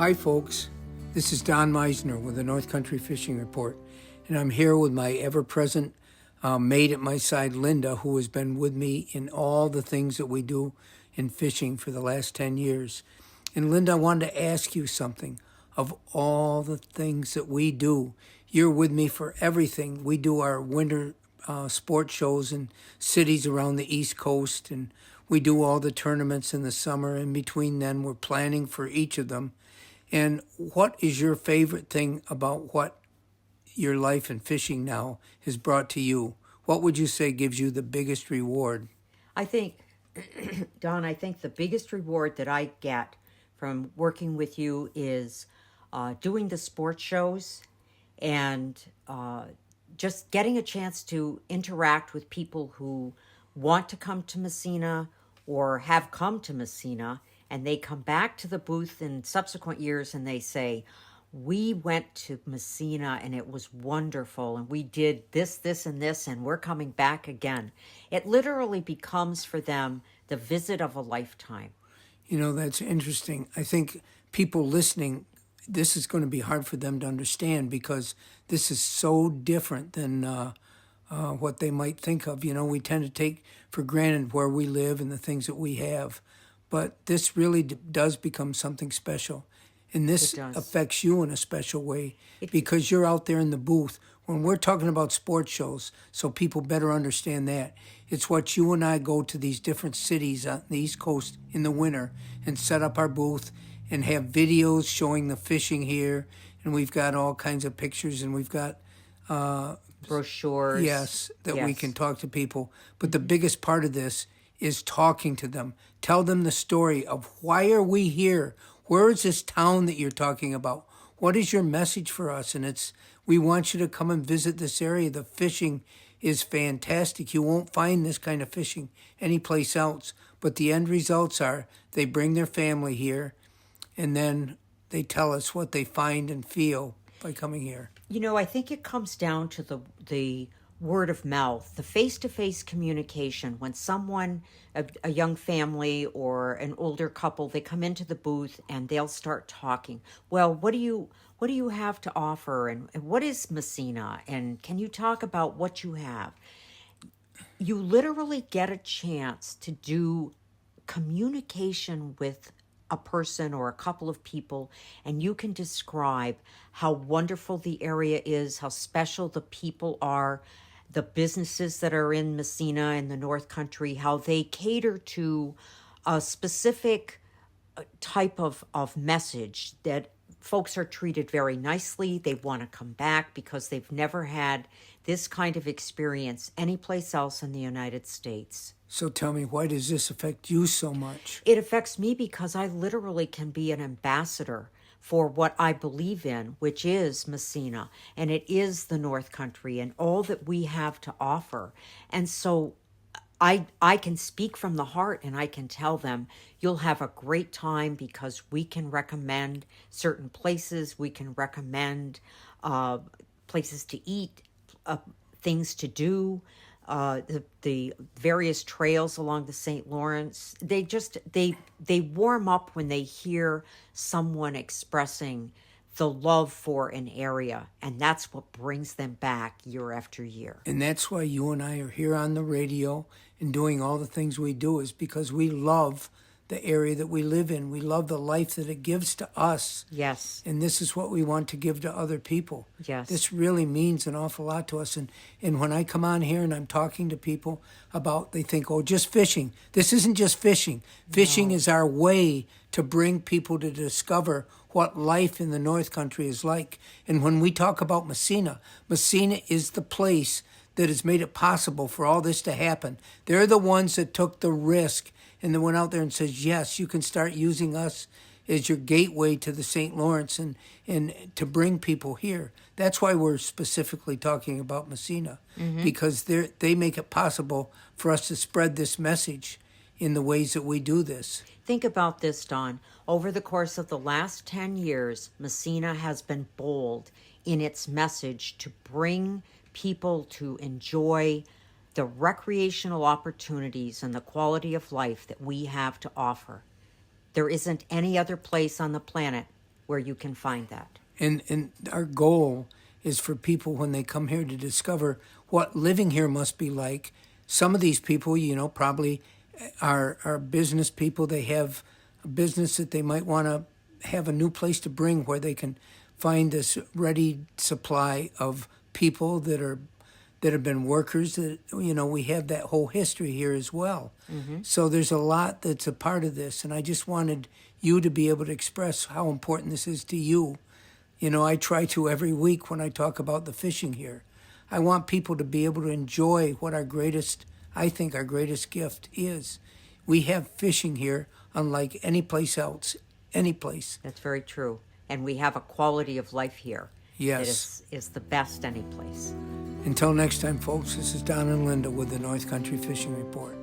Hi, folks. This is Don Meissner with the North Country Fishing Report, and I'm here with my ever-present mate at my side, Linda, who has been with me in all the things that we do in fishing for the last 10 years. And Linda, I wanted to ask you something. Of all the things that we do, you're with me for everything. We do our winter sport shows in cities around the East Coast, and we do all the tournaments in the summer. In between then, we're planning for each of them. And what is your favorite thing about what your life in fishing now has brought to you? What would you say gives you the biggest reward? I think, Don, I think the biggest reward that I get from working with you is doing the sports shows and just getting a chance to interact with people who want to come to Meissner or have come to Meissner, and they come back to the booth in subsequent years and they say, we went to Meissner and it was wonderful and we did this, this, and this, and we're coming back again. It literally becomes for them the visit of a lifetime. You know, that's interesting. I think people listening, this is going to be hard for them to understand because this is so different than what they might think of. You know, we tend to take for granted where we live and the things that we have. But this really does become something special. And this affects you in a special way because you're out there in the booth. When we're talking about sports shows, so people better understand that, it's what you and I go to these different cities on the East Coast in the winter and set up our booth and have videos showing the fishing here. And we've got all kinds of pictures and we've got brochures. Yes, we can talk to people. But the biggest part of this is talking to them. Tell them the story of why are we here? Where is this town that you're talking about? What is your message for us? And we want you to come and visit this area. The fishing is fantastic. You won't find this kind of fishing anyplace else. But the end results are they bring their family here and then they tell us what they find and feel by coming here. You know, I think it comes down to the word of mouth, the face-to-face communication. When someone, a young family or an older couple, they come into the booth and they'll start talking. Well, what do you have to offer, and what is Meissner, and can you talk about what you have? You literally get a chance to do communication with a person or a couple of people, and you can describe how wonderful the area is, how special the people are, the businesses that are in Meissner in the North Country, how they cater to a specific type of message that folks are treated very nicely. They want to come back because they've never had this kind of experience anyplace else in the United States. So tell me, why does this affect you so much? It affects me because I literally can be an ambassador for what I believe in, which is Meissner, and it is the North Country and all that we have to offer. And so I can speak from the heart and I can tell them, you'll have a great time because we can recommend certain places, we can recommend places to eat, things to do, the various trails along the St. Lawrence. They warm up when they hear someone expressing the love for an area, and that's what brings them back year after year. And that's why you and I are here on the radio and doing all the things we do, is because we love the area that we live in. We love the life that it gives to us. Yes. And this is what we want to give to other people. Yes. This really means an awful lot to us. And when I come on here and I'm talking to people about, they think, oh, just fishing. This isn't just fishing. Fishing is our way to bring people to discover what life in the North Country is like. And when we talk about Meissner, Meissner is the place that has made it possible for all this to happen. They're the ones that took the risk and then went out there and says, yes, you can start using us as your gateway to the St. Lawrence and to bring people here. That's why we're specifically talking about Meissner, because they make it possible for us to spread this message in the ways that we do this. Think about this, Don. Over the course of the last 10 years, Meissner has been bold in its message to bring people to enjoy the recreational opportunities and the quality of life that we have to offer. There isn't any other place on the planet where you can find that. And our goal is for people when they come here to discover what living here must be like. Some of these people, probably are business people. They have a business that they might want to have a new place to bring where they can find this ready supply of people that have been workers. That we have that whole history here as well. So there's a lot that's a part of this, and I just wanted you to be able to express how important this is to you. I try to every week when I talk about the fishing here. I want people to be able to enjoy what I think our greatest gift is. We have fishing here unlike any place else, any place. That's very true. And we have a quality of life here Yes. that is the best any place. Until next time, folks, this is Don and Linda with the North Country Fishing Report.